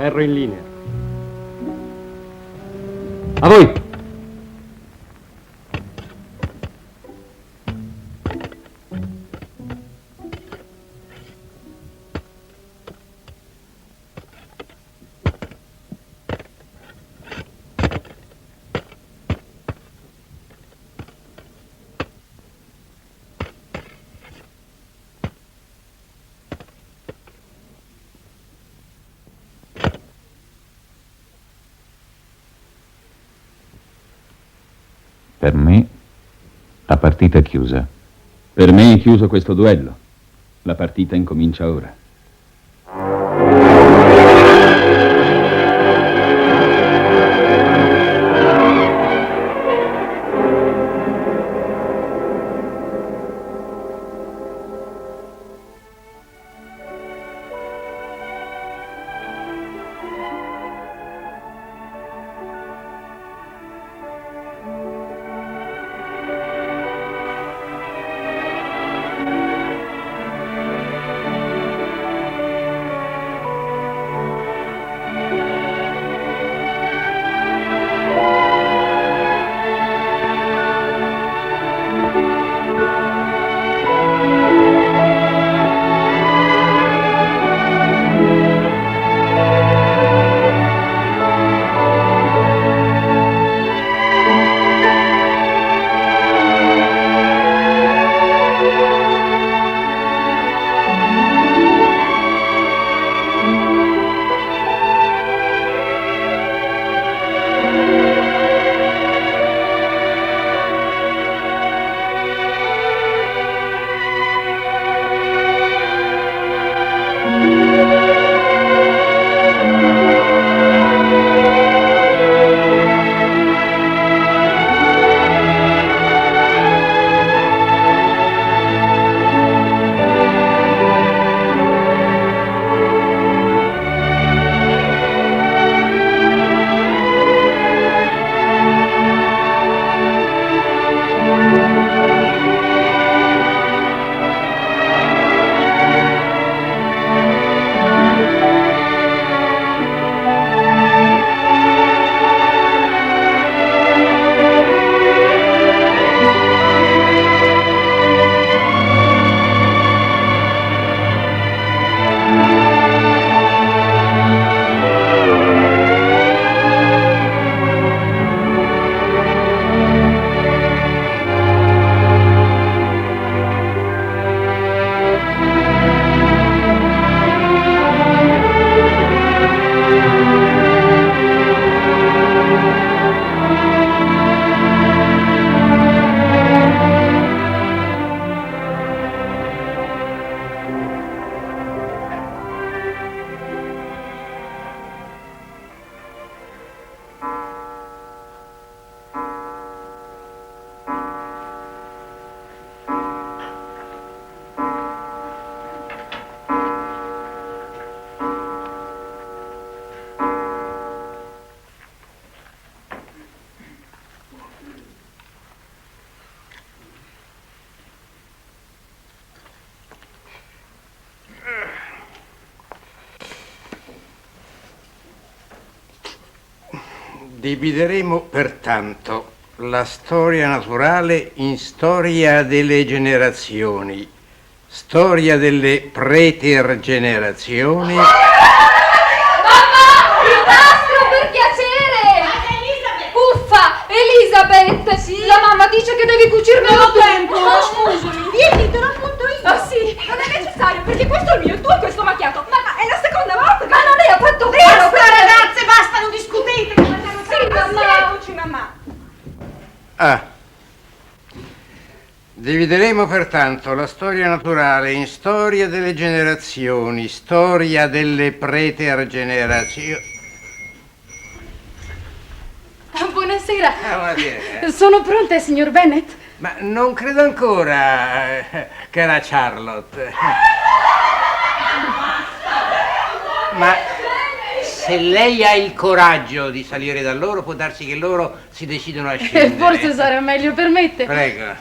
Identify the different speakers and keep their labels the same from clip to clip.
Speaker 1: Ferro in linea. A voi!
Speaker 2: Per me la partita è chiusa.
Speaker 3: Per me è chiuso questo duello. La partita incomincia ora.
Speaker 4: Divideremo pertanto la storia naturale in storia delle generazioni, storia delle pretergenerazioni.
Speaker 5: Mamma! Il nastro, per piacere! Uffa! Elisabeth! Sì? La mamma dice che devi cucirmi
Speaker 6: Non ho
Speaker 5: tutto.
Speaker 6: tempo, scusami. Vieni, te lo appunto io.
Speaker 5: Ah sì, non è necessario, perché questo è il mio, il tuo è questo macchiato. Ma è la seconda volta che... Ma non è affatto vero!
Speaker 6: Basta, ragazze, basta, non discutete.
Speaker 5: Sì, mamma!
Speaker 6: Mamma.
Speaker 4: Ah. Divideremo pertanto la storia naturale in storia delle generazioni, storia delle pretergenerazioni.
Speaker 5: Buonasera.
Speaker 4: Buonasera.
Speaker 5: Sono pronte, signor Bennet?
Speaker 4: Ma non credo ancora, cara Charlotte. Ma se lei ha il coraggio di salire da loro, può darsi che loro si decidano a scendere.
Speaker 5: Forse sarà meglio, permette?
Speaker 4: Prego.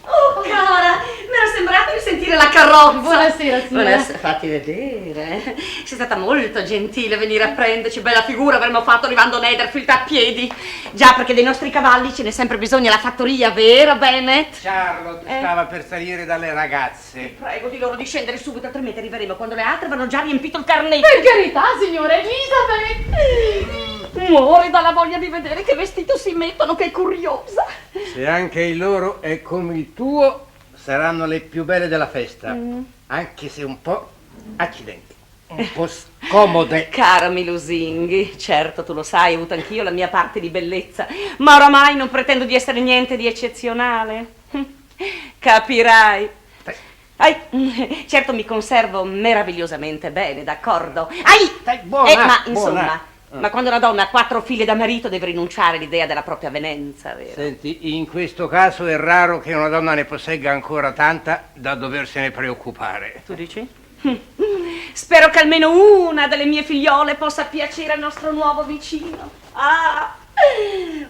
Speaker 6: Oh, cara, mi era sembrato devi sentire la carrozza.
Speaker 5: Buonasera, signora.
Speaker 6: Buonasera, fatti vedere. Sei stata molto gentile a venire a prenderci. Bella figura avremmo fatto arrivando Netherfield a piedi. Già, perché dei nostri cavalli ce n'è sempre bisogno alla fattoria, vero, Bennett?
Speaker 4: Charlotte stava per salire dalle ragazze.
Speaker 6: Prego di loro di scendere subito, altrimenti arriveremo quando le altre avranno già riempito il carnetto.
Speaker 5: Per carità, signora Elisabeth.
Speaker 6: Muore dalla voglia di vedere che vestito si mettono, che curiosa.
Speaker 4: Se anche il loro è come il tuo, saranno le più belle della festa. Anche se un po' accidenti, un po' scomode.
Speaker 6: Caro mi lusinghi, certo tu lo sai, ho avuto anch'io la mia parte di bellezza, ma oramai non pretendo di essere niente di eccezionale. Capirai. Certo mi conservo meravigliosamente bene, d'accordo?
Speaker 4: Stai buona,
Speaker 6: ma
Speaker 4: buona.
Speaker 6: insomma, ma quando una donna ha 4 figlie da marito deve rinunciare all'idea della propria avvenenza, vero?
Speaker 4: Senti, in questo caso è raro che una donna ne possegga ancora tanta da doversene preoccupare.
Speaker 6: Tu dici? Spero che almeno una delle mie figliole possa piacere al nostro nuovo vicino.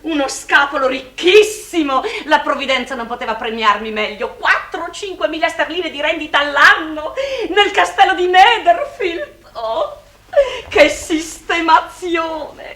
Speaker 6: Uno scapolo ricchissimo! La provvidenza non poteva premiarmi meglio. 4-5 mila sterline di rendita all'anno nel castello di Netherfield. Oh, che sistemazione!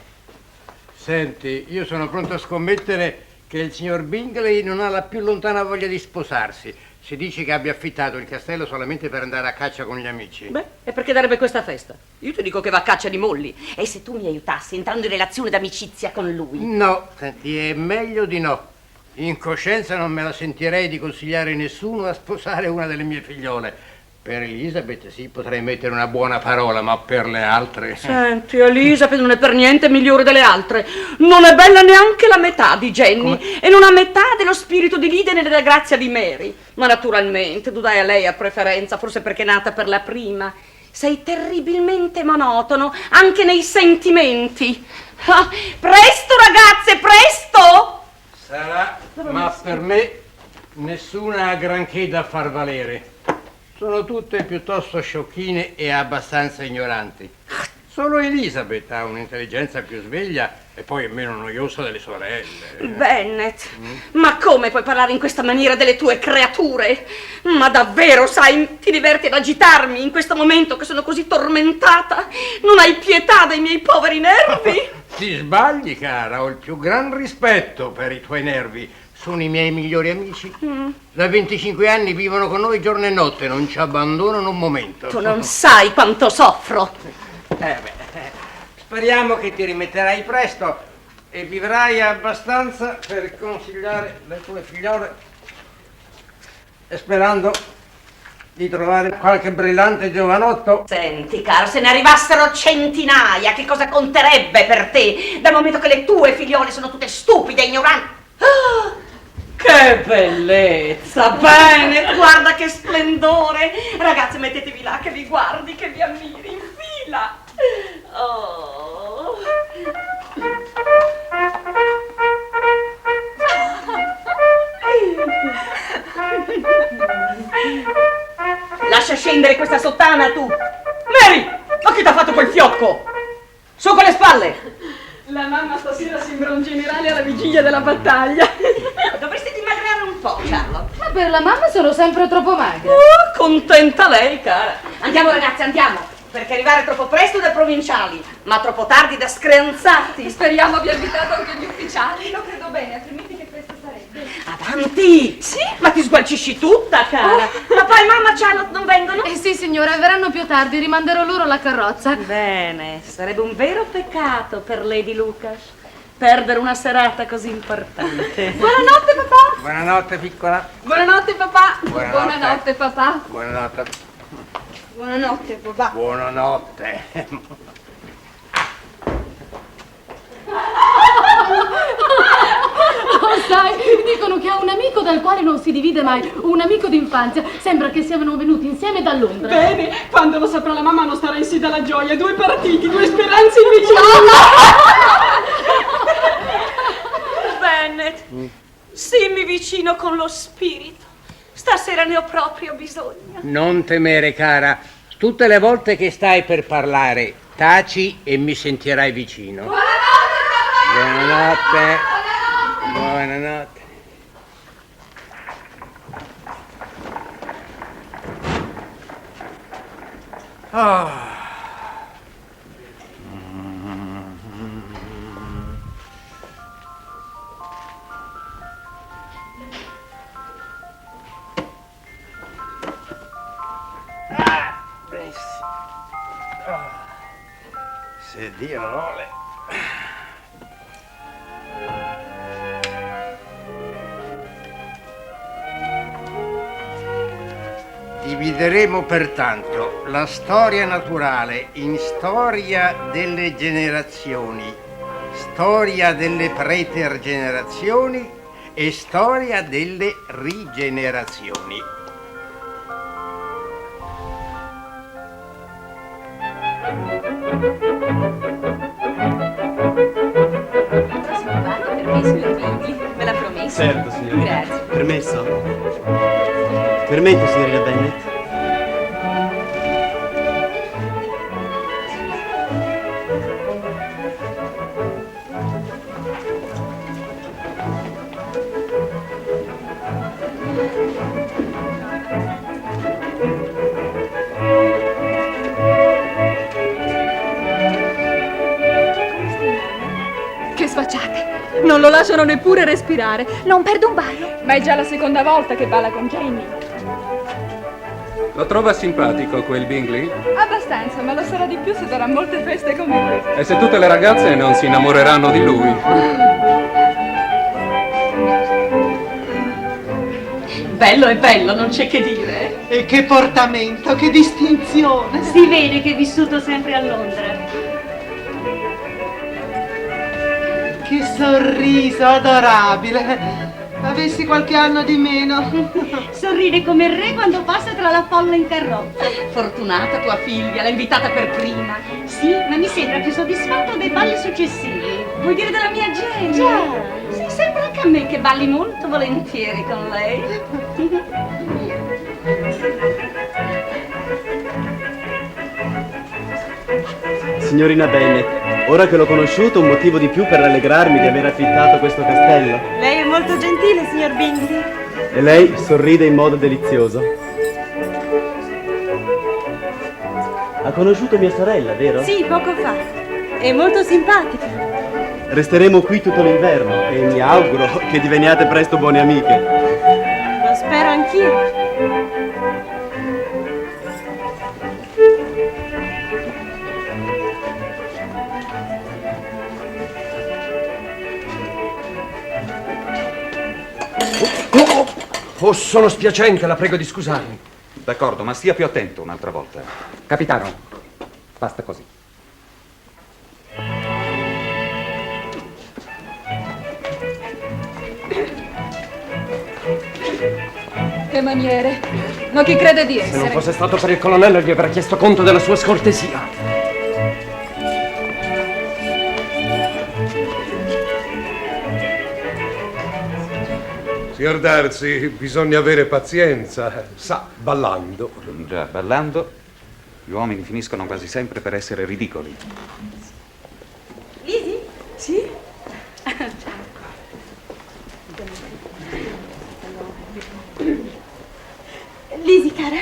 Speaker 4: Senti, io sono pronto a scommettere che il signor Bingley non ha la più lontana voglia di sposarsi. Si dice che abbia affittato il castello solamente per andare a caccia con gli amici.
Speaker 6: Beh, e perché darebbe questa festa? Io ti dico che va a caccia di molli. E se tu mi aiutassi entrando in relazione d'amicizia con lui?
Speaker 4: No, senti, è meglio di no. In coscienza non me la sentirei di consigliare nessuno a sposare una delle mie figliole. Per Elisabeth sì, potrei mettere una buona parola, ma per le altre...
Speaker 6: Senti, Elisabeth non è per niente migliore delle altre. Non è bella neanche la metà di Jenny. E non ha metà dello spirito di Liden e della grazia di Mary. Ma naturalmente tu dai a lei a preferenza, forse perché è nata per la prima. Sei terribilmente monotono, anche nei sentimenti. Presto, ragazze, presto!
Speaker 4: Sarà, ma per me nessuna ha granché da far valere. Sono tutte piuttosto sciocchine e abbastanza ignoranti. Solo Elisabeth ha un'intelligenza più sveglia e poi è meno noiosa delle sorelle.
Speaker 6: Bennett, ma come puoi parlare in questa maniera delle tue creature? Ma davvero, sai, ti diverti ad agitarmi in questo momento che sono così tormentata? Non hai pietà dei miei poveri nervi?
Speaker 4: Ti sbagli, cara, ho il più gran rispetto per i tuoi nervi. Sono i miei migliori amici. Da 25 anni vivono con noi giorno e notte, non ci abbandonano un momento.
Speaker 6: Tu non sai quanto soffro.
Speaker 4: Speriamo che ti rimetterai presto e vivrai abbastanza per consigliare le tue figliole e sperando di trovare qualche brillante giovanotto.
Speaker 6: Senti, caro, se ne arrivassero centinaia, che cosa conterebbe per te? Dal momento che le tue figliole sono tutte stupide e ignoranti. Che bellezza! Bene, guarda che splendore! Ragazzi, mettetevi là che vi guardi, che vi ammiri in fila! Oh. Lascia scendere questa sottana, tu! Mary! Ma chi t'ha fatto quel fiocco? Su con le spalle!
Speaker 5: La mamma stasera sembra un generale alla vigilia della battaglia.
Speaker 6: Dovresti dimagrare un po', Charlotte.
Speaker 5: Ma per la mamma sono sempre troppo magra.
Speaker 6: Contenta lei, cara. Andiamo, ragazzi, andiamo. Perché arrivare troppo presto da provinciali, ma troppo tardi da screanzati.
Speaker 5: Speriamo abbia invitato anche gli ufficiali. Lo credo bene, altrimenti che festa sarebbe?
Speaker 6: Avanti! Sì, ma ti sgualcisci tutta, cara. Papà e mamma Charlotte non vengono?
Speaker 5: Sì, signora, verranno più tardi, rimanderò loro la carrozza.
Speaker 6: Bene, sarebbe un vero peccato per Lady Lucas perdere una serata così importante.
Speaker 5: Buonanotte, papà.
Speaker 4: Buonanotte, piccola.
Speaker 5: Buonanotte, papà.
Speaker 4: Buonanotte.
Speaker 5: Buonanotte, papà.
Speaker 4: Buonanotte.
Speaker 6: Buonanotte, papà.
Speaker 4: Buonanotte.
Speaker 5: Oh, sai, dicono che ha un amico dal quale non si divide mai, un amico d'infanzia. Sembra che siano venuti insieme da Londra.
Speaker 1: Bene, quando lo saprà la mamma non starà in sì dalla gioia. 2 partiti, 2 speranze invece.
Speaker 6: Bennett, simmi vicino con lo spirito. Stasera ne ho proprio bisogno.
Speaker 4: Non temere, cara. Tutte le volte che stai per parlare, taci e mi sentirai vicino. Buonanotte. Buonanotte. Se Dio vuole. Divideremo pertanto la storia naturale in storia delle generazioni, storia delle pretergenerazioni e storia delle rigenerazioni.
Speaker 5: Permesso, Bingli? Me l'ha promesso?
Speaker 7: Certo, signorina.
Speaker 5: Grazie.
Speaker 7: Permesso? Permetto, signorina Bennet?
Speaker 1: Che sfacciate! Non lo lasciano neppure respirare.
Speaker 5: Non perdo un ballo.
Speaker 1: Ma è già la seconda volta che balla con Jenny.
Speaker 8: Lo trova simpatico quel Bingley?
Speaker 1: Abbastanza, ma lo sarà di più se darà molte feste come queste.
Speaker 8: E se tutte le ragazze non si innamoreranno di lui?
Speaker 6: Bello è bello, non c'è che dire.
Speaker 9: E che portamento, che distinzione!
Speaker 10: Si vede che è vissuto sempre a Londra.
Speaker 9: Che sorriso adorabile! Avessi qualche anno di meno.
Speaker 10: Sorride come il re quando passa tra la folla interrotta.
Speaker 6: Fortunata tua figlia, l'ha invitata per prima.
Speaker 10: Sì, ma mi sembra più soddisfatto dei balli successivi.
Speaker 6: Vuoi dire della mia Jenny?
Speaker 10: Già.
Speaker 6: Sì, sembra anche a me che balli molto volentieri con lei.
Speaker 7: Signorina Bennet, ora che l'ho conosciuto, un motivo di più per rallegrarmi di aver affittato questo castello.
Speaker 11: Lei è molto gentile, signor Bingley.
Speaker 7: E lei sorride in modo delizioso. Ha conosciuto mia sorella, vero?
Speaker 11: Sì, poco fa. È molto simpatica.
Speaker 7: Resteremo qui tutto l'inverno e mi auguro che diveniate presto buone amiche.
Speaker 11: Lo spero anch'io.
Speaker 12: Oh, sono spiacente, la prego di scusarmi.
Speaker 13: D'accordo, ma stia più attento un'altra volta.
Speaker 12: Capitano, basta così.
Speaker 1: Che maniere! Ma chi crede di
Speaker 12: Se
Speaker 1: essere?
Speaker 12: non fosse stato per il colonnello gli avrei chiesto conto della sua scortesia.
Speaker 14: Signor Darcy, bisogna avere pazienza. Sa, ballando.
Speaker 13: Già, ballando, gli uomini finiscono quasi sempre per essere ridicoli.
Speaker 11: Lisi?
Speaker 1: Sì?
Speaker 11: Lisi, cara,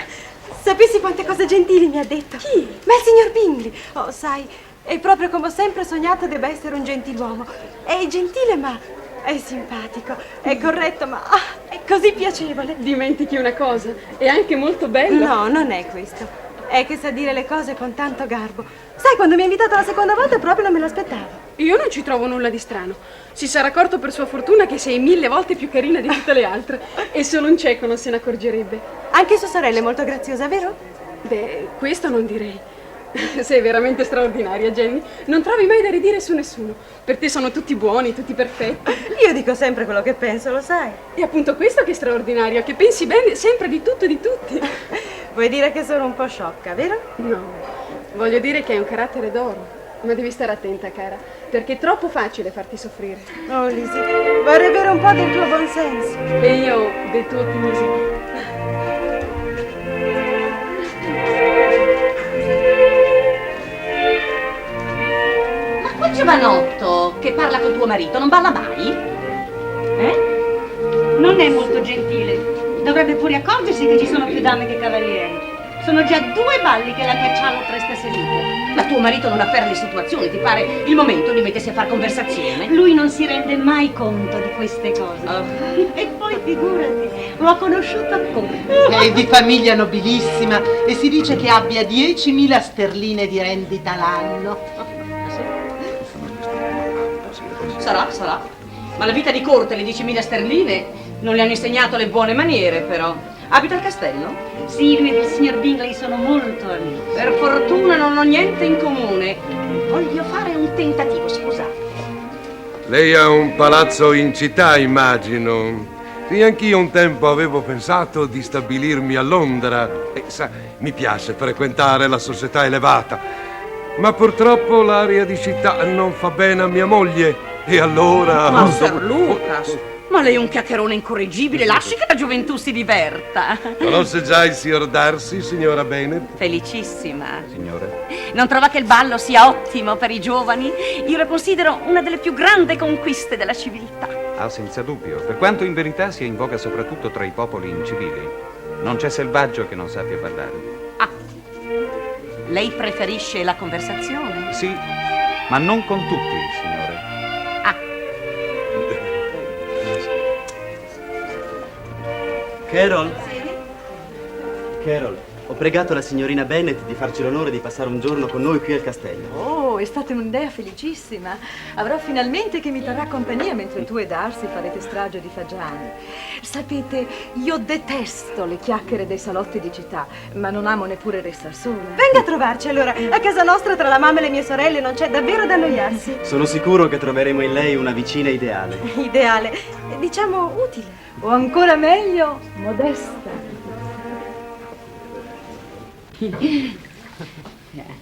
Speaker 11: sapessi quante cose gentili mi ha detto?
Speaker 1: Chi?
Speaker 11: Ma il signor Bingley. Oh, sai, è proprio come ho sempre sognato debba essere un gentiluomo. È gentile, ma è simpatico, è corretto, ma è così piacevole.
Speaker 1: Dimentichi una cosa, è anche molto bello.
Speaker 11: No, non è questo. È che sa dire le cose con tanto garbo. Sai, quando mi ha invitato la seconda volta proprio non me l'aspettavo.
Speaker 1: Io non ci trovo nulla di strano. Si sarà accorto per sua fortuna che sei 1000 volte più carina di tutte le altre. E solo un cieco non se ne accorgerebbe.
Speaker 11: Anche sua sorella è molto graziosa, vero?
Speaker 1: Beh, questo non direi. Sei veramente straordinaria, Jenny. Non trovi mai da ridire su nessuno. Per te sono tutti buoni, tutti perfetti.
Speaker 11: Io dico sempre quello che penso, lo sai.
Speaker 1: È appunto questo che è straordinario, che pensi bene sempre di tutto e di tutti.
Speaker 11: Vuoi dire che sono un po' sciocca, vero?
Speaker 1: No, voglio dire che hai un carattere d'oro. Ma devi stare attenta, cara, perché è troppo facile farti soffrire.
Speaker 11: Oh, Lisi, vorrei avere un po' del tuo buonsenso.
Speaker 1: E io del tuo ottimismo.
Speaker 6: Quel giovanotto che parla con tuo marito non balla mai?
Speaker 10: Non è molto gentile. Dovrebbe pure accorgersi che ci sono più dame che cavalieri. Sono già 2 balli che la cacciamo tra stasera.
Speaker 6: Ma tuo marito non afferra le situazioni, ti pare il momento di mettersi a far conversazione?
Speaker 10: Lui non si rende mai conto di queste cose. E poi figurati, l'ho conosciuto a corte.
Speaker 9: È di famiglia nobilissima e si dice che abbia 10.000 sterline di rendita l'anno.
Speaker 6: Sarà. Ma la vita di corte, le 10.000 sterline, non le hanno insegnato le buone maniere, però. Abita al castello?
Speaker 10: Sì, lui e il signor Bingley sono molto amici.
Speaker 6: Per fortuna non ho niente in comune. Voglio fare un tentativo, scusate.
Speaker 14: Lei ha un palazzo in città, immagino. Sì, anch'io un tempo avevo pensato di stabilirmi a Londra. E sa, mi piace frequentare la società elevata. Ma purtroppo l'aria di città non fa bene a mia moglie. E allora...
Speaker 6: Master Lucas, ma lei è un chiacchierone incorreggibile. Lasci che la gioventù si diverta.
Speaker 14: Conosce già il signor Darcy, signora Bennet?
Speaker 6: Felicissima.
Speaker 13: Signore?
Speaker 6: Non trova che il ballo sia ottimo per i giovani? Io lo considero una delle più grandi conquiste della civiltà.
Speaker 13: Ah, senza dubbio. Per quanto in verità sia in voga soprattutto tra i popoli incivili. Non c'è selvaggio che non sappia ballare.
Speaker 6: Ah, lei preferisce la conversazione?
Speaker 13: Sì, ma non con tutti, signore.
Speaker 7: Carol? Carol, ho pregato la signorina Bennet di farci l'onore di passare un giorno con noi qui al castello.
Speaker 15: Oh, è stata un'idea felicissima. Avrò finalmente chi mi terrà compagnia mentre tu e Darcy farete strage di fagiani. Sapete, io detesto le chiacchiere dei salotti di città, ma non amo neppure restar sola.
Speaker 11: Venga a trovarci allora. A casa nostra tra la mamma e le mie sorelle non c'è davvero da annoiarsi.
Speaker 7: Sono sicuro che troveremo in lei una vicina ideale.
Speaker 11: Ideale, diciamo utile.
Speaker 15: O ancora meglio, modesta.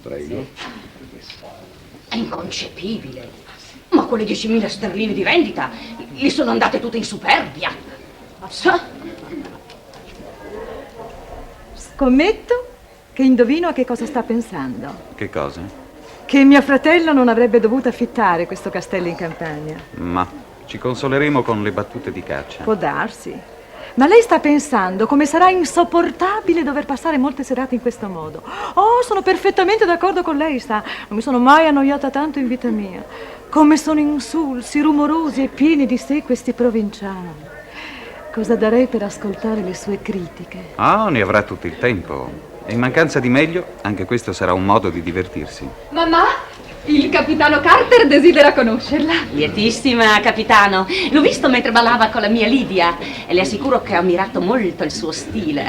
Speaker 13: Prego.
Speaker 6: È inconcepibile. Ma quelle 10.000 sterline di rendita gli sono andate tutte in superbia.
Speaker 15: Scommetto che indovino a che cosa sta pensando.
Speaker 13: Che cosa?
Speaker 15: Che mio fratello non avrebbe dovuto affittare questo castello in campagna.
Speaker 13: Ma ci consoleremo con le battute di caccia.
Speaker 15: Può darsi. Ma lei sta pensando come sarà insopportabile dover passare molte serate in questo modo. Oh, sono perfettamente d'accordo con lei, sa. Non mi sono mai annoiata tanto in vita mia. Come sono insulsi, rumorosi e pieni di sé questi provinciali. Cosa darei per ascoltare le sue critiche?
Speaker 13: Ah, ne avrà tutto il tempo. E in mancanza di meglio, anche questo sarà un modo di divertirsi.
Speaker 5: Mamma? Il capitano Carter desidera conoscerla.
Speaker 6: Lietissima, capitano. L'ho visto mentre ballava con la mia Lidia e le assicuro che ho ammirato molto il suo stile.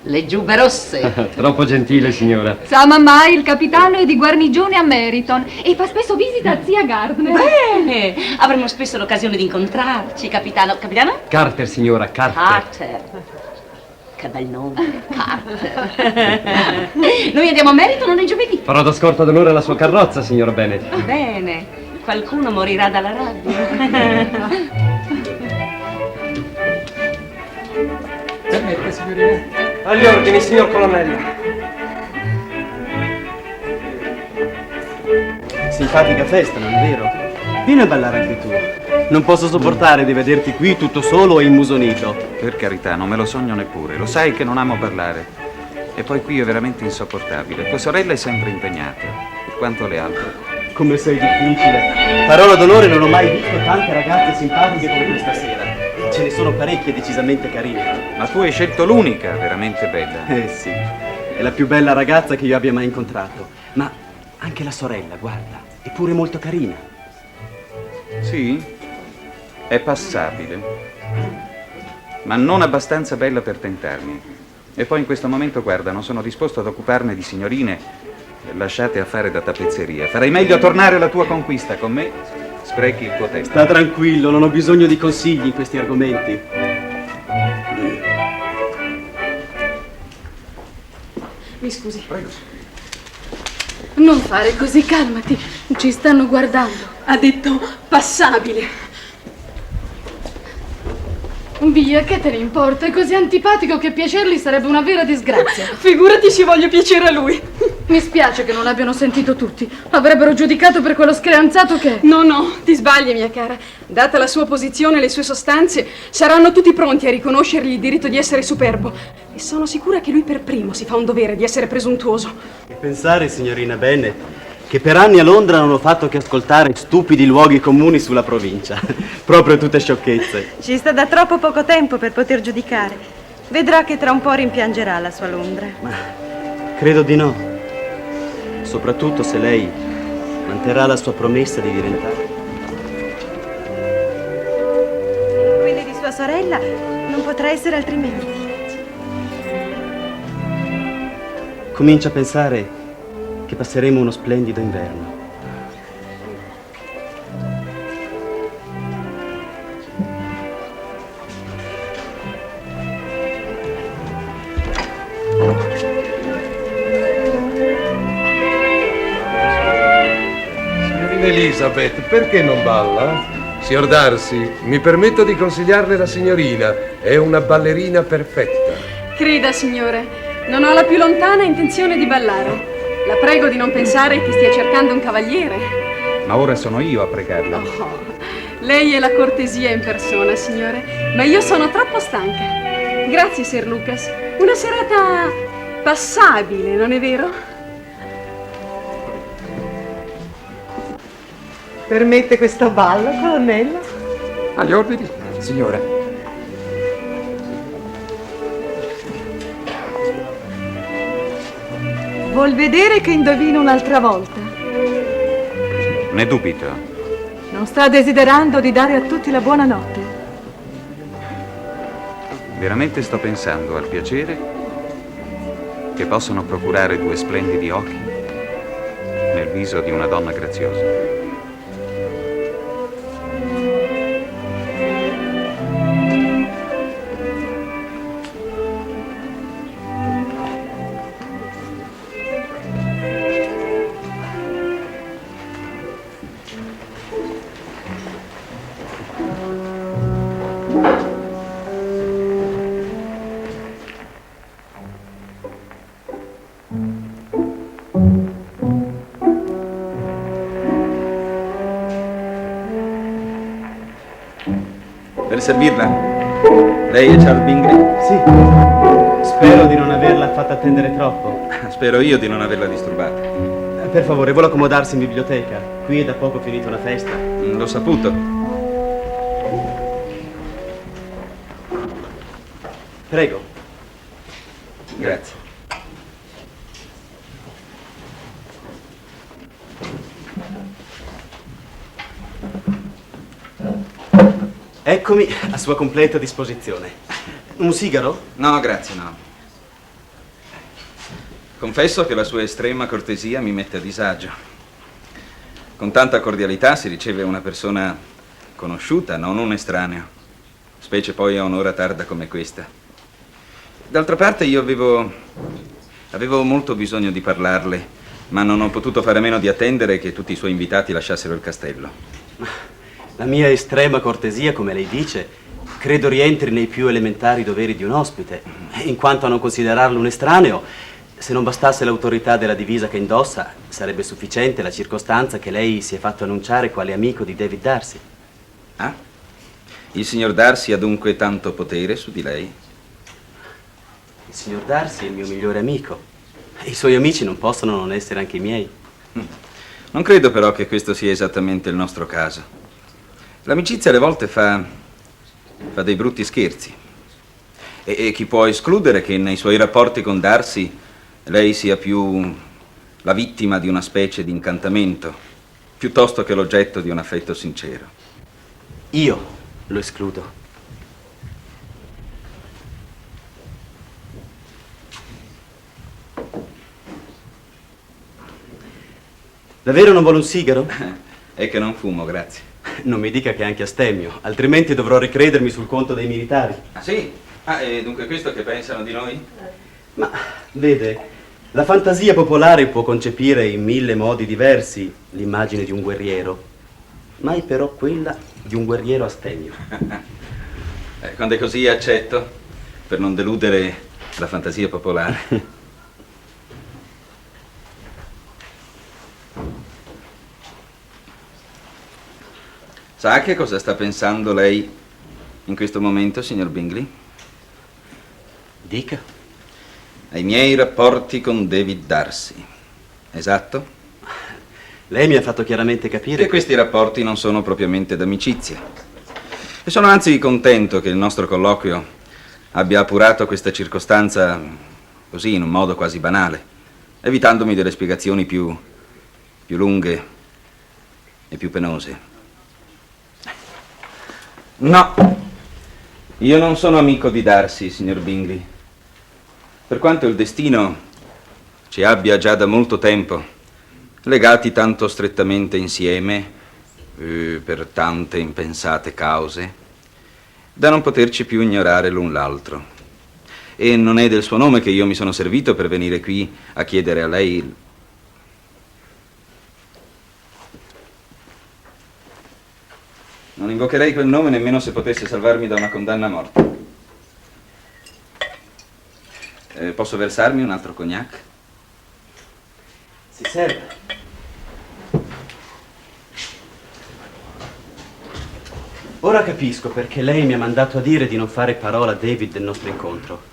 Speaker 6: Le giubbe rosse.
Speaker 12: Troppo gentile, signora.
Speaker 5: Sa, mamma, il capitano è di guarnigione a Meriton e fa spesso visita a zia Gardner.
Speaker 6: Bene, avremo spesso l'occasione di incontrarci, capitano. Capitano?
Speaker 12: Carter, signora, Carter.
Speaker 6: Carter. Che bel nome, Carter. Noi andiamo a Meriton nel giovedì.
Speaker 12: Farò da scorta d'onore alla sua carrozza, signora Bennet.
Speaker 6: Bene, qualcuno morirà dalla rabbia.
Speaker 12: Permette, signorina? Agli ordini, signor colonnello.
Speaker 7: Simpatica festa, non è vero? Vieni a ballare anche tu. Non posso sopportare di vederti qui tutto solo e immusonito.
Speaker 13: Per carità, non me lo sogno neppure. Lo sai che non amo parlare. E poi qui è veramente insopportabile. Tua sorella è sempre impegnata, quanto le altre.
Speaker 7: Come sei difficile. Parola d'onore, non ho mai visto tante ragazze simpatiche come questa sera. Ce ne sono parecchie decisamente carine.
Speaker 13: Ma tu hai scelto l'unica veramente bella.
Speaker 7: Eh sì, è la più bella ragazza che io abbia mai incontrato. Ma anche la sorella, guarda, è pure molto carina.
Speaker 13: Sì? È passabile, ma non abbastanza bella per tentarmi. E poi in questo momento, guarda, non sono disposto ad occuparne di signorine lasciate a fare da tappezzeria. Farei meglio a tornare alla tua conquista. Con me sprechi il tuo tempo.
Speaker 7: Sta tranquillo, non ho bisogno di consigli in questi argomenti.
Speaker 1: Mi scusi. Prego. Non fare così, calmati. Ci stanno guardando. Ha detto passabile.
Speaker 16: Via, che te ne importa? È così antipatico che piacergli sarebbe una vera disgrazia.
Speaker 6: Figurati se voglio piacere a lui.
Speaker 16: Mi spiace che non l'abbiano sentito tutti. Avrebbero giudicato per quello screanzato che è.
Speaker 1: No, ti sbagli, mia cara. Data la sua posizione e le sue sostanze, saranno tutti pronti a riconoscergli il diritto di essere superbo. E sono sicura che lui per primo si fa un dovere di essere presuntuoso.
Speaker 7: E pensare, signorina Bennet, che per anni a Londra non ho fatto che ascoltare stupidi luoghi comuni sulla provincia. Proprio tutte sciocchezze.
Speaker 11: Ci sta da troppo poco tempo per poter giudicare. Vedrà che tra un po' rimpiangerà la sua Londra.
Speaker 7: Ma credo di no. Soprattutto se lei manterrà la sua promessa di diventare.
Speaker 11: Quelle di sua sorella non potrà essere altrimenti.
Speaker 7: Comincia a pensare che passeremo uno splendido inverno.
Speaker 14: Signorina Elizabeth, perché non balla? Signor Darcy, mi permetto di consigliarle la signorina. È una ballerina perfetta.
Speaker 1: Creda, signore, non ho la più lontana intenzione di ballare. La prego di non pensare che stia cercando un cavaliere.
Speaker 13: Ma ora sono io a pregarla.
Speaker 1: Oh, lei è la cortesia in persona, signore, ma io sono troppo stanca. Grazie, Sir Lucas. Una serata passabile, non è vero?
Speaker 9: Permette questo ballo, colonnello?
Speaker 8: Agli ordini,
Speaker 12: signora.
Speaker 15: Vuol vedere che indovino un'altra volta?
Speaker 13: Ne dubito.
Speaker 15: Non sta desiderando di dare a tutti la buonanotte?
Speaker 13: Veramente sto pensando al piacere che possono procurare due splendidi occhi nel viso di una donna graziosa. Per servirla? Lei è Charles Bingley?
Speaker 7: Sì. Spero di non averla fatta attendere troppo.
Speaker 13: Spero io di non averla disturbata.
Speaker 7: Per favore, vuole accomodarsi in biblioteca? Qui è da poco finita una festa.
Speaker 13: L'ho saputo.
Speaker 7: Prego.
Speaker 13: Grazie.
Speaker 7: Eccomi a sua completa disposizione. Un sigaro?
Speaker 13: No, grazie, no. Confesso che la sua estrema cortesia mi mette a disagio. Con tanta cordialità si riceve una persona conosciuta, non un estraneo, specie poi a un'ora tarda come questa. D'altra parte io avevo molto bisogno di parlarle, ma non ho potuto fare a meno di attendere che tutti i suoi invitati lasciassero il castello.
Speaker 7: La mia estrema cortesia, come lei dice, credo rientri nei più elementari doveri di un ospite, in quanto a non considerarlo un estraneo, se non bastasse l'autorità della divisa che indossa, sarebbe sufficiente la circostanza che lei si è fatto annunciare quale amico di David Darcy.
Speaker 13: Ah? Il signor Darcy ha dunque tanto potere su di lei?
Speaker 7: Il signor Darcy è il mio migliore amico. I suoi amici non possono non essere anche i miei.
Speaker 13: Non credo però che questo sia esattamente il nostro caso. L'amicizia alle volte fa dei brutti scherzi. E chi può escludere che nei suoi rapporti con Darcy lei sia più la vittima di una specie di incantamento, piuttosto che l'oggetto di un affetto sincero?
Speaker 7: Io lo escludo. Davvero non vuole un sigaro?
Speaker 13: È che non fumo, grazie.
Speaker 7: Non mi dica che è anche astemio, altrimenti dovrò ricredermi sul conto dei militari.
Speaker 13: Ah, sì? Ah, e dunque questo che pensano di noi?
Speaker 7: Ma, vede, la fantasia popolare può concepire in 1000 modi diversi l'immagine di un guerriero, mai però quella di un guerriero astemio.
Speaker 13: Quando è così accetto, per non deludere la fantasia popolare. Sa che cosa sta pensando lei in questo momento, signor Bingley?
Speaker 7: Dica.
Speaker 13: Ai miei rapporti con David Darcy, esatto?
Speaker 7: Lei mi ha fatto chiaramente capire
Speaker 13: che questi rapporti non sono propriamente d'amicizia. E sono anzi contento che il nostro colloquio abbia appurato questa circostanza così, in un modo quasi banale, evitandomi delle spiegazioni più lunghe e più penose. No, io non sono amico di Darcy, signor Bingley. Per quanto il destino ci abbia già da molto tempo legati tanto strettamente insieme, per tante impensate cause, da non poterci più ignorare l'un l'altro. E non è del suo nome che io mi sono servito per venire qui a chiedere a lei... Non invocherei quel nome nemmeno se potesse salvarmi da una condanna a morte. Posso versarmi un altro cognac?
Speaker 7: Si serve. Ora capisco perché lei mi ha mandato a dire di non fare parola a David del nostro incontro.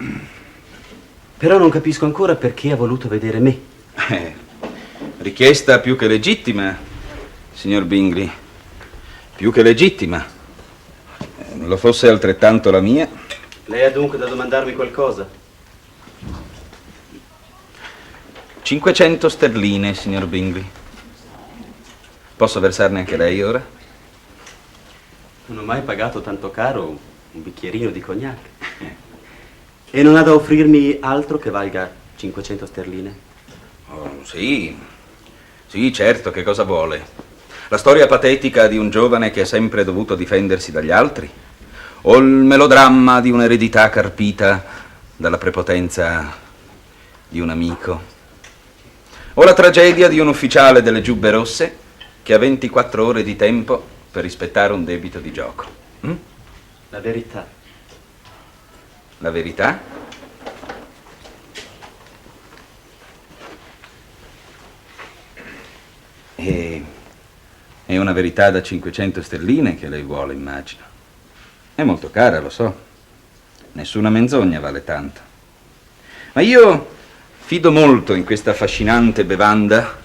Speaker 7: Però non capisco ancora perché ha voluto vedere me.
Speaker 13: Richiesta più che legittima, signor Bingley. Più che legittima. Lo fosse altrettanto la mia.
Speaker 7: Lei ha dunque da domandarmi qualcosa?
Speaker 13: 500 sterline, signor Bingley. Posso versarne anche lei ora?
Speaker 7: Non ho mai pagato tanto caro un bicchierino di cognac. E non ha da offrirmi altro che valga 500 sterline?
Speaker 13: Oh, sì, certo, che cosa vuole? La storia patetica di un giovane che ha sempre dovuto difendersi dagli altri? O il melodramma di un'eredità carpita dalla prepotenza di un amico? O la tragedia di un ufficiale delle giubbe rosse che ha 24 ore di tempo per rispettare un debito di gioco?
Speaker 7: La verità.
Speaker 13: La verità? È una verità da 500 sterline che lei vuole, immagino. È molto cara, lo so. Nessuna menzogna vale tanto. Ma io fido molto in questa affascinante bevanda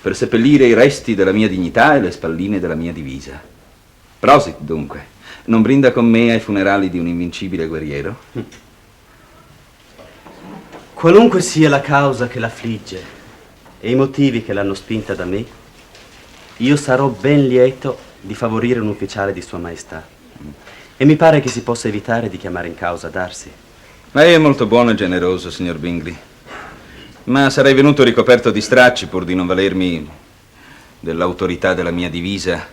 Speaker 13: per seppellire i resti della mia dignità e le spalline della mia divisa. Prosit, dunque. Non brinda con me ai funerali di un invincibile guerriero?
Speaker 7: Qualunque sia la causa che l'affligge e i motivi che l'hanno spinta da me, io sarò ben lieto di favorire un ufficiale di Sua Maestà. E mi pare che si possa evitare di chiamare in causa Darcy.
Speaker 13: Lei è molto buono e generoso, signor Bingley. Ma sarei venuto ricoperto di stracci pur di non valermi dell'autorità della mia divisa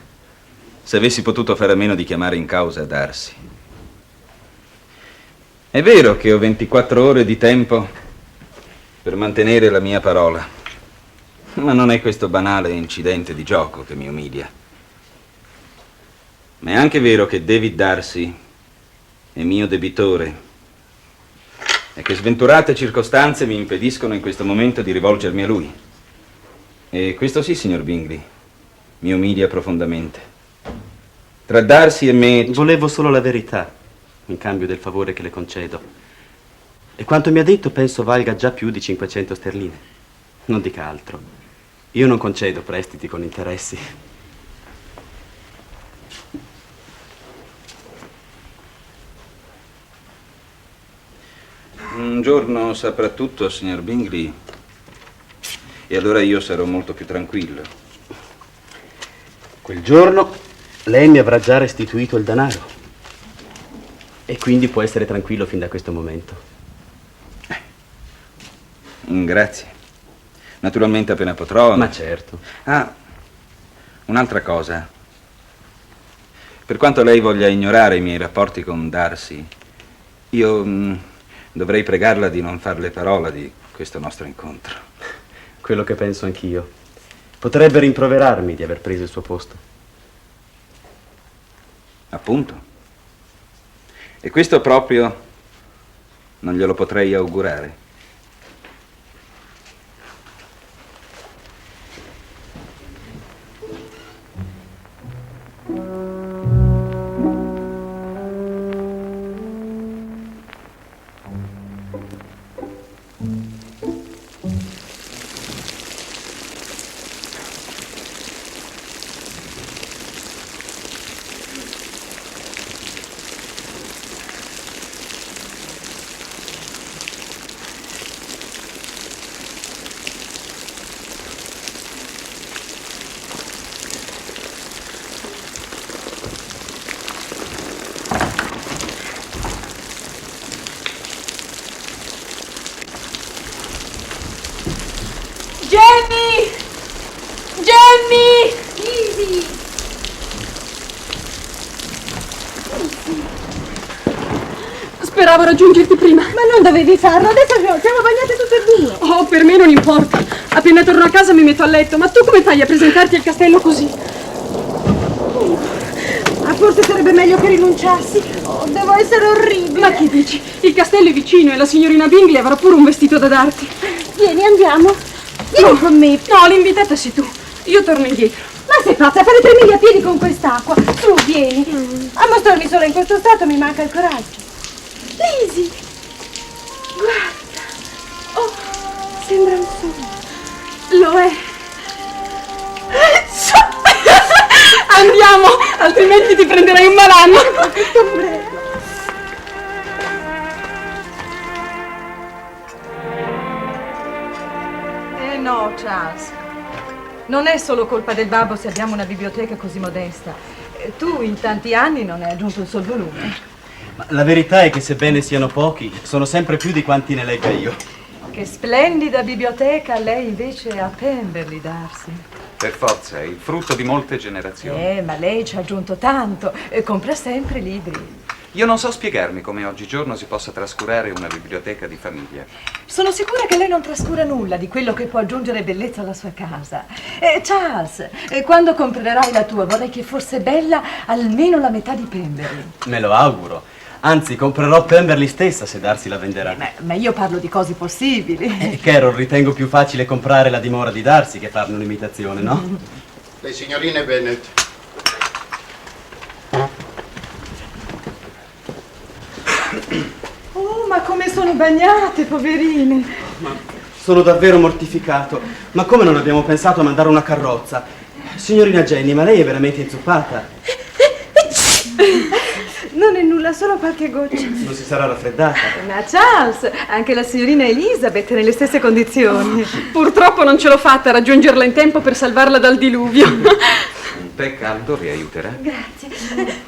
Speaker 13: se avessi potuto fare a meno di chiamare in causa Darcy. È vero che ho 24 ore di tempo per mantenere la mia parola. Ma non è questo banale incidente di gioco che mi umilia. Ma è anche vero che David Darcy è mio debitore e che sventurate circostanze mi impediscono in questo momento di rivolgermi a lui. E questo sì, signor Bingley, mi umilia profondamente. Tra Darcy e me...
Speaker 7: Volevo solo la verità, in cambio del favore che le concedo. E quanto mi ha detto penso valga già più di 500 sterline. Non dica altro. Io non concedo prestiti con interessi.
Speaker 13: Un giorno saprà tutto, signor Bingley, e allora io sarò molto più tranquillo.
Speaker 7: Quel giorno lei mi avrà già restituito il denaro. E quindi può essere tranquillo fin da questo momento.
Speaker 13: Grazie. Naturalmente appena potrò.
Speaker 7: Ma certo.
Speaker 13: Ah, un'altra cosa. Per quanto lei voglia ignorare i miei rapporti con Darcy, io dovrei pregarla di non farle parola di questo nostro incontro.
Speaker 7: Quello che penso anch'io. Potrebbe rimproverarmi di aver preso il suo posto.
Speaker 13: Appunto. E questo proprio non glielo potrei augurare.
Speaker 6: Jenny! Jenny!
Speaker 5: Lisi!
Speaker 1: Speravo raggiungerti prima.
Speaker 11: Ma non dovevi farlo, adesso siamo bagnate tutte e due.
Speaker 1: Oh, per me non importa. Appena torno a casa mi metto a letto. Ma tu come fai a presentarti al castello così?
Speaker 11: Ma forse sarebbe meglio che rinunciassi. Oh, devo essere orribile.
Speaker 1: Ma che dici? Il castello è vicino e la signorina Bingley avrà pure un vestito da darti.
Speaker 11: Vieni, andiamo. Vieni con me.
Speaker 1: No, l'invitata sei tu. Io torno indietro.
Speaker 11: Ma sei pazza, fare 3 miglia a piedi con quest'acqua. Su, vieni. A mostrarmi solo in questo stato mi manca il coraggio. Lisi, guarda. Oh, sembra un sogno.
Speaker 1: Lo è. Andiamo, altrimenti ti prenderai un malanno.
Speaker 11: Questo ombrello.
Speaker 15: No, Charles. Non è solo colpa del babbo se abbiamo una biblioteca così modesta. Tu in tanti anni non hai aggiunto un solo volume.
Speaker 7: Ma la verità è che sebbene siano pochi, sono sempre più di quanti ne legga io.
Speaker 15: Che splendida biblioteca lei invece ha a Pemberley darsi.
Speaker 13: Per forza, è il frutto di molte generazioni.
Speaker 15: Ma lei ci ha aggiunto tanto e compra sempre libri.
Speaker 13: Io non so spiegarmi come oggigiorno si possa trascurare una biblioteca di famiglia.
Speaker 15: Sono sicura che lei non trascura nulla di quello che può aggiungere bellezza alla sua casa. Charles, quando comprerai la tua vorrei che fosse bella almeno la metà di Pemberley.
Speaker 7: Me lo auguro. Anzi, comprerò Pemberley stessa se Darcy la venderà.
Speaker 15: Ma io parlo di cose possibili.
Speaker 7: Carol, ritengo più facile comprare la dimora di Darcy che farne un'imitazione, no?
Speaker 17: Le signorine Bennet.
Speaker 15: Oh, ma come sono bagnate, poverine.
Speaker 7: Sono davvero mortificato. Ma come non abbiamo pensato a mandare una carrozza? Signorina Jenny, ma lei è veramente inzuppata?
Speaker 11: Non è nulla, solo qualche goccia.
Speaker 7: Non si sarà raffreddata?
Speaker 15: Ma Charles, anche la signorina Elizabeth è nelle stesse condizioni.
Speaker 1: Purtroppo non ce l'ho fatta a raggiungerla in tempo per salvarla dal diluvio.
Speaker 13: Un tè caldo vi aiuterà?
Speaker 11: Grazie.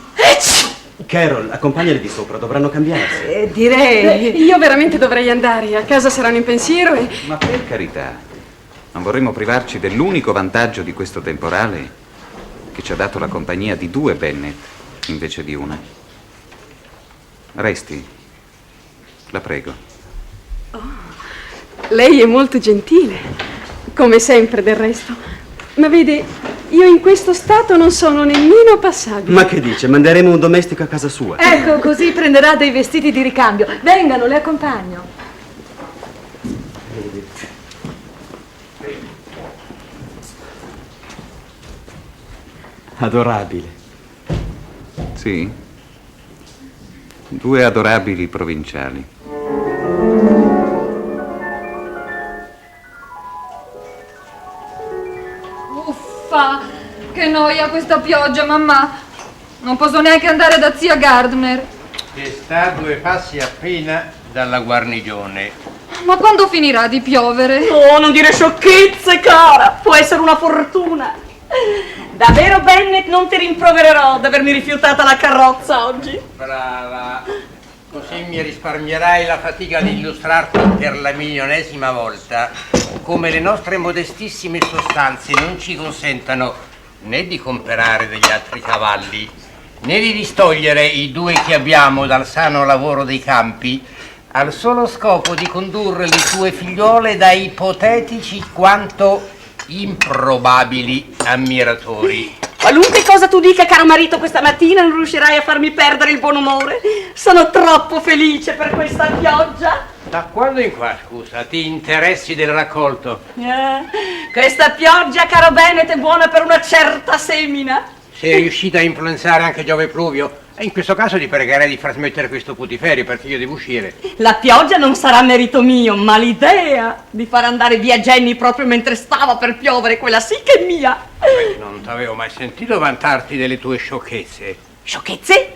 Speaker 7: Carol, accompagnali di sopra, dovranno cambiarsi.
Speaker 15: Direi.
Speaker 1: Io veramente dovrei andare, a casa saranno in pensiero e...
Speaker 13: Ma per carità, non vorremmo privarci dell'unico vantaggio di questo temporale che ci ha dato la compagnia di 2 Bennet invece di una. Resti, la prego.
Speaker 1: Oh, lei è molto gentile, come sempre del resto. Ma vede, io in questo stato non sono nemmeno passabile.
Speaker 7: Ma che dice? Manderemo un domestico a casa sua.
Speaker 15: Ecco, così prenderà dei vestiti di ricambio. Vengano, le accompagno.
Speaker 7: Adorabile.
Speaker 13: Sì? 2 adorabili provinciali.
Speaker 5: Uffa, che noia questa pioggia, mamma. Non posso neanche andare da zia Gardner.
Speaker 4: Che sta a 2 passi appena dalla guarnigione.
Speaker 5: Ma quando finirà di piovere?
Speaker 6: Oh, non dire sciocchezze, cara. Può essere una fortuna. Davvero, Bennet, non ti rimprovererò d'avermi rifiutata la carrozza oggi.
Speaker 4: Brava. Così mi risparmierai la fatica di illustrarti per la milionesima volta come le nostre modestissime sostanze non ci consentano né di comprare degli altri cavalli, né di distogliere i 2 che abbiamo dal sano lavoro dei campi, al solo scopo di condurre le tue figliole da ipotetici quanto improbabili ammiratori.
Speaker 6: Qualunque cosa tu dica, caro marito, questa mattina non riuscirai a farmi perdere il buon umore. Sono troppo felice per questa pioggia.
Speaker 4: Da quando in qua, scusa, ti interessi del raccolto?
Speaker 6: Questa pioggia, caro Bennet, è buona per una certa semina.
Speaker 4: Sei riuscita a influenzare anche Giove Pluvio? E in questo caso ti pregherei di far smettere questo putiferio perché io devo uscire.
Speaker 6: La pioggia non sarà merito mio, ma l'idea di far andare via Jenny proprio mentre stava per piovere, quella sì che è mia.
Speaker 4: Non t'avevo mai sentito vantarti delle tue sciocchezze.
Speaker 6: Sciocchezze?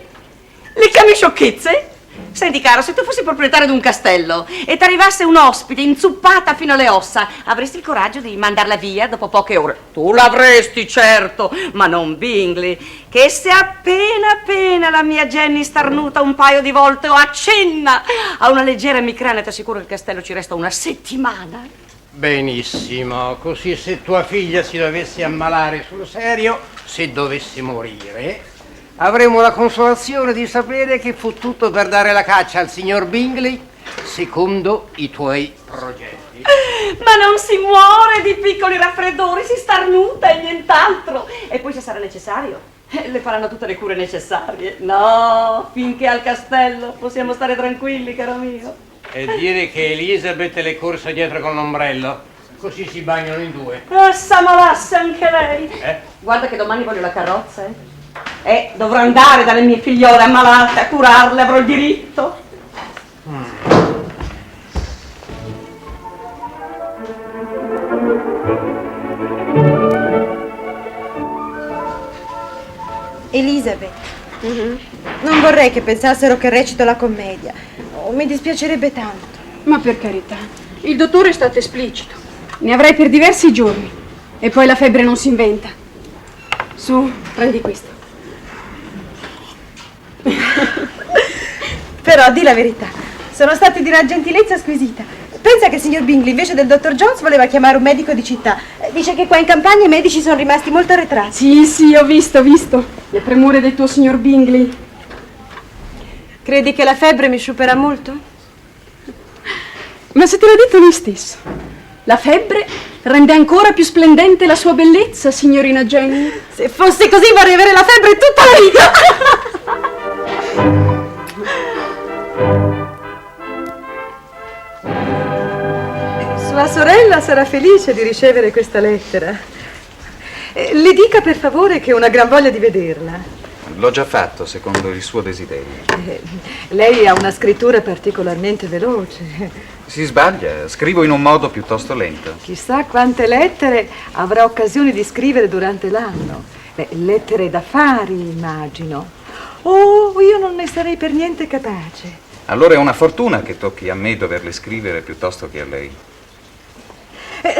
Speaker 6: Le chiami sciocchezze? Senti caro, se tu fossi proprietario di un castello e ti arrivasse un ospite inzuppata fino alle ossa, avresti il coraggio di mandarla via dopo poche ore? Tu l'avresti, certo, ma non Bingley, che se appena la mia Jenny starnuta un paio di volte o accenna a una leggera emicrania, ti assicuro che il castello ci resta una settimana.
Speaker 4: Benissimo, così se tua figlia si dovesse ammalare sul serio, se dovesse morire, avremo la consolazione di sapere che fu tutto per dare la caccia al signor Bingley secondo i tuoi progetti.
Speaker 6: Ma non si muore di piccoli raffreddori, si starnuta e nient'altro. E poi se sarà necessario, le faranno tutte le cure necessarie. No, finché al castello possiamo stare tranquilli, caro mio.
Speaker 4: E dire che Elizabeth le corse dietro con l'ombrello, così si bagnano in due.
Speaker 6: S'ammalasse anche lei. Guarda che domani voglio la carrozza, dovrò andare dalle mie figliole ammalate a curarle, avrò il diritto.
Speaker 11: Elizabeth, non vorrei che pensassero che recito la commedia. Mi dispiacerebbe tanto.
Speaker 1: Ma per carità, il dottore è stato esplicito. Ne avrai per diversi giorni. E poi la febbre non si inventa. Su, prendi questo.
Speaker 11: Però di la verità, sono stati di una gentilezza squisita. Pensa che il signor Bingley invece del dottor Jones voleva chiamare un medico di città. Dice che qua in campagna i medici sono rimasti molto arretrati.
Speaker 1: Sì, ho visto. Le premure del tuo signor Bingley.
Speaker 11: Credi che la febbre mi sciuperà molto?
Speaker 1: Ma se te l'ha detto lui stesso. La febbre rende ancora più splendente la sua bellezza, signorina Jenny.
Speaker 11: Se fosse così vorrei avere la febbre tutta la vita. Sua sorella sarà felice di ricevere questa lettera. Le dica per favore che ho una gran voglia di vederla.
Speaker 13: L'ho già fatto, secondo il suo desiderio.
Speaker 15: Lei ha una scrittura particolarmente veloce.
Speaker 13: Si sbaglia, scrivo in un modo piuttosto lento.
Speaker 15: Chissà quante lettere avrà occasione di scrivere durante l'anno. Lettere d'affari, immagino. Oh, io non ne sarei per niente capace.
Speaker 13: Allora è una fortuna che tocchi a me doverle scrivere piuttosto che a lei.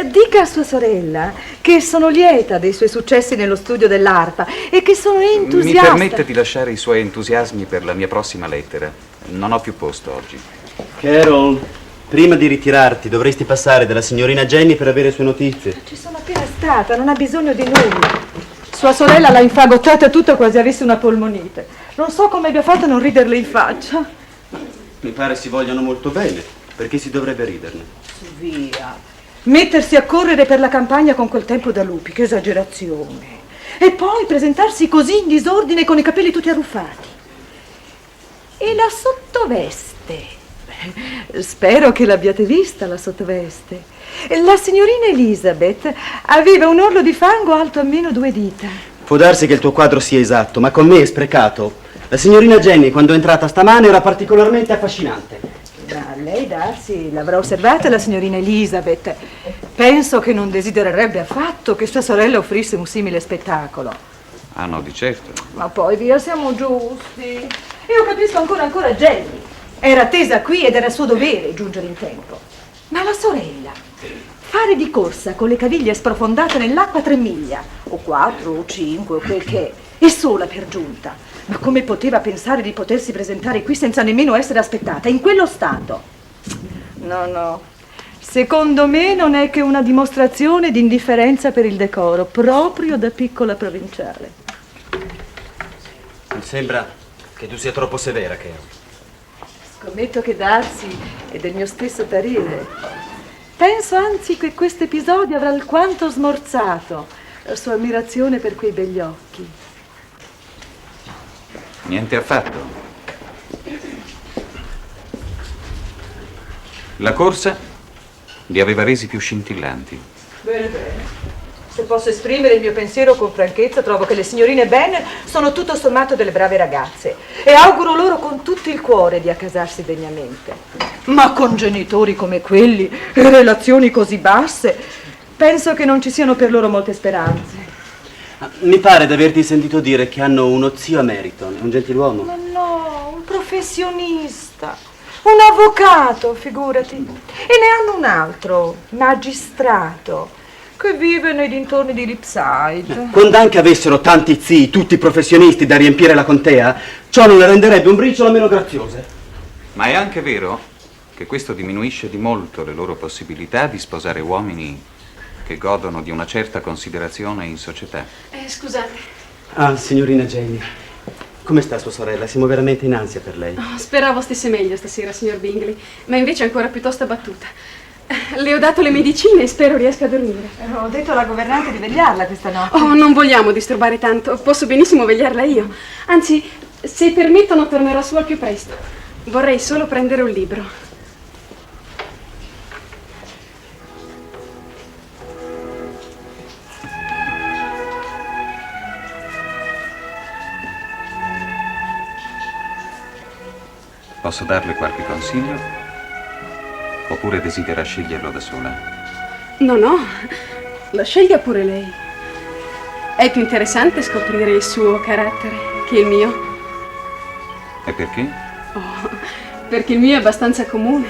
Speaker 15: Dica a sua sorella che sono lieta dei suoi successi nello studio dell'arpa e che sono entusiasta.
Speaker 13: Mi permette di lasciare i suoi entusiasmi per la mia prossima lettera. Non ho più posto oggi.
Speaker 7: Carol, prima di ritirarti dovresti passare dalla signorina Jenny per avere sue notizie.
Speaker 15: Ci sono appena stata, non ha bisogno di nulla. Sua sorella l'ha infagottata tutta quasi avesse una polmonite. Non so come abbia fatto a non riderle in faccia.
Speaker 7: Mi pare si vogliano molto bene. Perché si dovrebbe riderne?
Speaker 15: Via. Mettersi a correre per la campagna con quel tempo da lupi, che esagerazione. E poi presentarsi così in disordine con i capelli tutti arruffati. E la sottoveste? Spero che l'abbiate vista, la sottoveste. La signorina Elizabeth aveva un orlo di fango alto almeno 2 dita.
Speaker 7: Può darsi che il tuo quadro sia esatto, ma con me è sprecato. La signorina Jenny, quando è entrata stamane, era particolarmente affascinante.
Speaker 15: Ma lei, Darcy, l'avrà osservata la signorina Elizabeth. Penso che non desidererebbe affatto che sua sorella offrisse un simile spettacolo.
Speaker 13: Ah no, di certo.
Speaker 15: Ma poi via, siamo giusti. Io capisco ancora Jenny. Era attesa qui ed era suo dovere giungere in tempo. Ma la sorella, fare di corsa con le caviglie sprofondate nell'acqua 3 miglia, o 4 o 5 o quel che è, e sola per giunta. Ma come poteva pensare di potersi presentare qui senza nemmeno essere aspettata, in quello stato? No. Secondo me non è che una dimostrazione di indifferenza per il decoro, proprio da piccola provinciale.
Speaker 7: Mi sembra che tu sia troppo severa, Carol.
Speaker 15: Scommetto che Darcy è del mio stesso parere. Penso anzi che questo episodio avrà alquanto smorzato la sua ammirazione per quei begli occhi.
Speaker 13: Niente affatto. La corsa li aveva resi più scintillanti.
Speaker 15: Bene, bene. Se posso esprimere il mio pensiero con franchezza, trovo che le signorine Bennet sono tutto sommato delle brave ragazze e auguro loro con tutto il cuore di accasarsi degnamente. Ma con genitori come quelli e relazioni così basse, penso che non ci siano per loro molte speranze.
Speaker 7: Mi pare di averti sentito dire che hanno uno zio a Meriton, un gentiluomo.
Speaker 15: Ma no, un professionista, un avvocato, figurati. E ne hanno un altro, magistrato, che vive nei dintorni di Lipside.
Speaker 7: Quando anche avessero tanti zii, tutti professionisti da riempire la contea, ciò non le renderebbe un briciolo meno graziose.
Speaker 13: Ma è anche vero che questo diminuisce di molto le loro possibilità di sposare uomini che godono di una certa considerazione in società.
Speaker 1: Scusate.
Speaker 7: Ah, signorina Jane, come sta sua sorella? Siamo veramente in ansia per lei.
Speaker 1: Oh, speravo stesse meglio stasera, signor Bingley, ma invece è ancora piuttosto abbattuta. Le ho dato le medicine e spero riesca a dormire.
Speaker 15: Ho detto alla governante di vegliarla questa notte.
Speaker 1: Oh, non vogliamo disturbare tanto, posso benissimo vegliarla io. Anzi, se permettono tornerò su al più presto. Vorrei solo prendere un libro.
Speaker 13: Posso darle qualche consiglio? Oppure desidera sceglierlo da sola?
Speaker 1: No, no, lo scelga pure lei. È più interessante scoprire il suo carattere che il mio.
Speaker 13: E perché?
Speaker 1: Oh, perché il mio è abbastanza comune.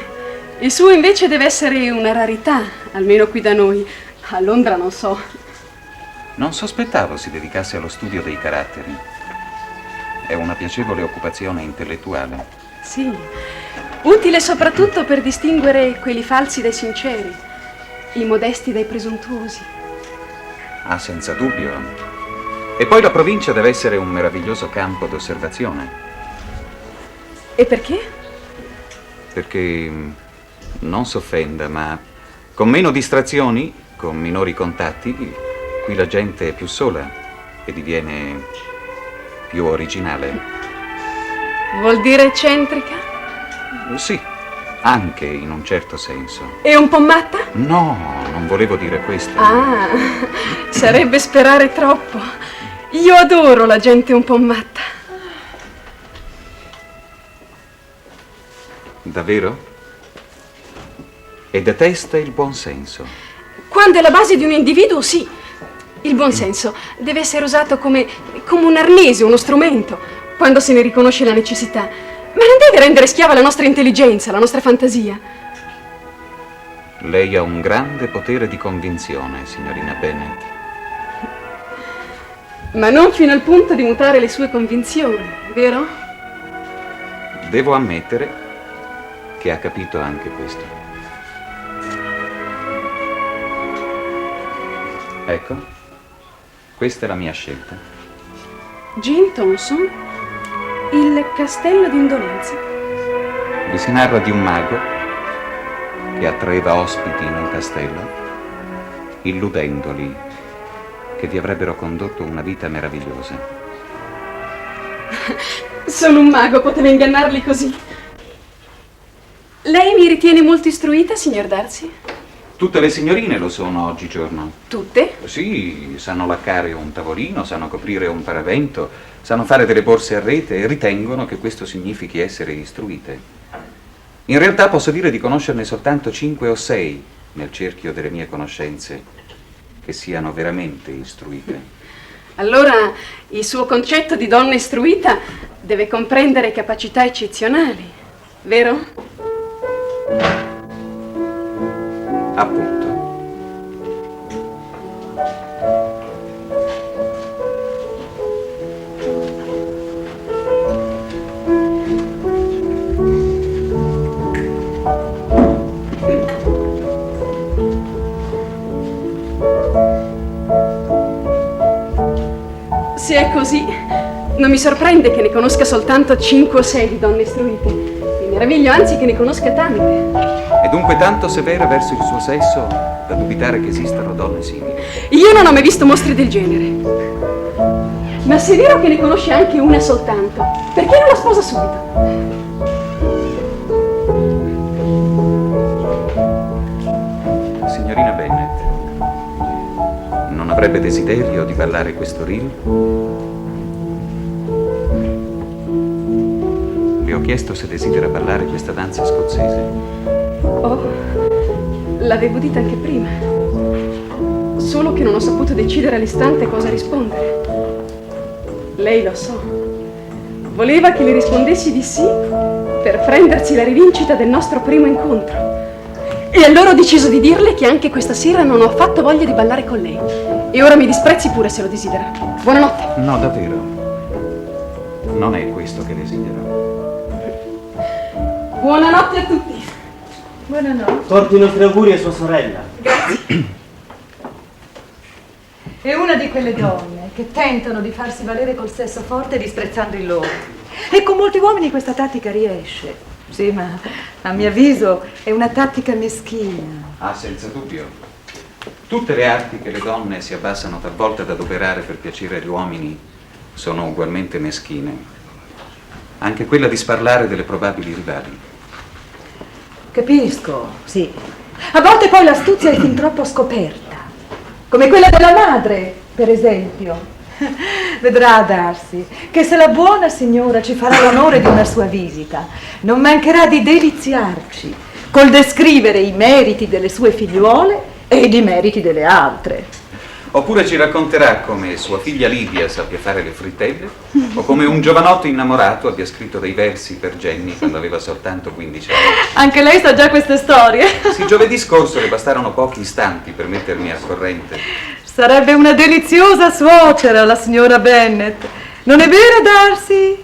Speaker 1: Il suo invece deve essere una rarità, almeno qui da noi. A Londra non so.
Speaker 13: Non sospettavo si dedicasse allo studio dei caratteri. È una piacevole occupazione intellettuale.
Speaker 1: Sì, utile soprattutto per distinguere quelli falsi dai sinceri, i modesti dai presuntuosi.
Speaker 13: Ah, senza dubbio. E poi la provincia deve essere un meraviglioso campo d'osservazione.
Speaker 1: E perché?
Speaker 13: Perché, non s'offenda, ma con meno distrazioni, con minori contatti, qui la gente è più sola e diviene più originale.
Speaker 1: Vuol dire eccentrica?
Speaker 13: Sì, anche in un certo senso.
Speaker 1: E un po' matta?
Speaker 13: No, non volevo dire questo.
Speaker 1: Ah, sarebbe sperare troppo. Io adoro la gente un po' matta.
Speaker 13: Davvero? E detesta il buonsenso.
Speaker 1: Quando è la base di un individuo, sì. Il buonsenso deve essere usato come un arnese, uno strumento, quando se ne riconosce la necessità. Ma non deve rendere schiava la nostra intelligenza, la nostra fantasia.
Speaker 13: Lei ha un grande potere di convinzione, signorina Bennet.
Speaker 1: Ma non fino al punto di mutare le sue convinzioni, vero?
Speaker 13: Devo ammettere che ha capito anche questo. Ecco, questa è la mia scelta.
Speaker 1: Jane Thompson, Il castello d'indolenza.
Speaker 13: Vi si narra di un mago che attraeva ospiti in un castello, illudendoli che vi avrebbero condotto una vita meravigliosa.
Speaker 1: Solo un mago poteva ingannarli così. Lei mi ritiene molto istruita, signor Darcy?
Speaker 13: Tutte le signorine lo sono oggigiorno.
Speaker 1: Tutte?
Speaker 13: Sì, sanno laccare un tavolino, sanno coprire un paravento, sanno fare delle borse a rete e ritengono che questo significhi essere istruite. In realtà posso dire di conoscerne soltanto 5 o 6 nel cerchio delle mie conoscenze che siano veramente istruite.
Speaker 1: Allora il suo concetto di donna istruita deve comprendere capacità eccezionali, vero?
Speaker 13: Appunto.
Speaker 1: Se è così, non mi sorprende che ne conosca soltanto 5 o 6 di donne istruite. Mi Meraviglio anzi che ne conosca tante.
Speaker 13: È dunque tanto severa verso il suo sesso da dubitare che esistano donne simili.
Speaker 1: Io non ho mai visto mostri del genere. Ma se è vero che ne conosce anche una soltanto, perché non la sposa subito?
Speaker 13: Signorina Bennet, non avrebbe desiderio di ballare questo reel? Le ho chiesto se desidera ballare questa danza scozzese.
Speaker 1: Oh, l'avevo dita anche prima. Solo che non ho saputo decidere all'istante cosa rispondere. Lei lo so. Voleva che le rispondessi di sì per prendersi la rivincita del nostro primo incontro. E allora ho deciso di dirle che anche questa sera non ho affatto voglia di ballare con lei. E ora mi disprezzi pure se lo desidera. Buonanotte.
Speaker 13: No, davvero. Non è questo che desidero.
Speaker 1: Buonanotte a tutti.
Speaker 15: Buonanotte.
Speaker 7: Porti i nostri auguri a sua sorella.
Speaker 15: È una di quelle donne che tentano di farsi valere col sesso forte disprezzando il loro. E con molti uomini questa tattica riesce. Sì, ma a mio avviso è una tattica meschina.
Speaker 13: Ah, senza dubbio. Tutte le arti che le donne si abbassano talvolta ad adoperare per piacere agli uomini sono ugualmente meschine. Anche quella di sparlare delle probabili rivali.
Speaker 15: Capisco, sì. A volte poi l'astuzia è fin troppo scoperta. Come quella della madre, per esempio. Vedrà, Darcy, che se la buona signora ci farà l'onore di una sua visita, non mancherà di deliziarci col descrivere i meriti delle sue figliuole e i demeriti delle altre.
Speaker 13: Oppure ci racconterà come sua figlia Livia sappia fare le frittelle, o come un giovanotto innamorato abbia scritto dei versi per Jenny quando aveva soltanto 15 anni.
Speaker 15: Anche lei sa già queste storie.
Speaker 13: Sì, giovedì scorso le bastarono pochi istanti per mettermi al corrente.
Speaker 15: Sarebbe una deliziosa suocera la signora Bennet. Non è vero, Darcy?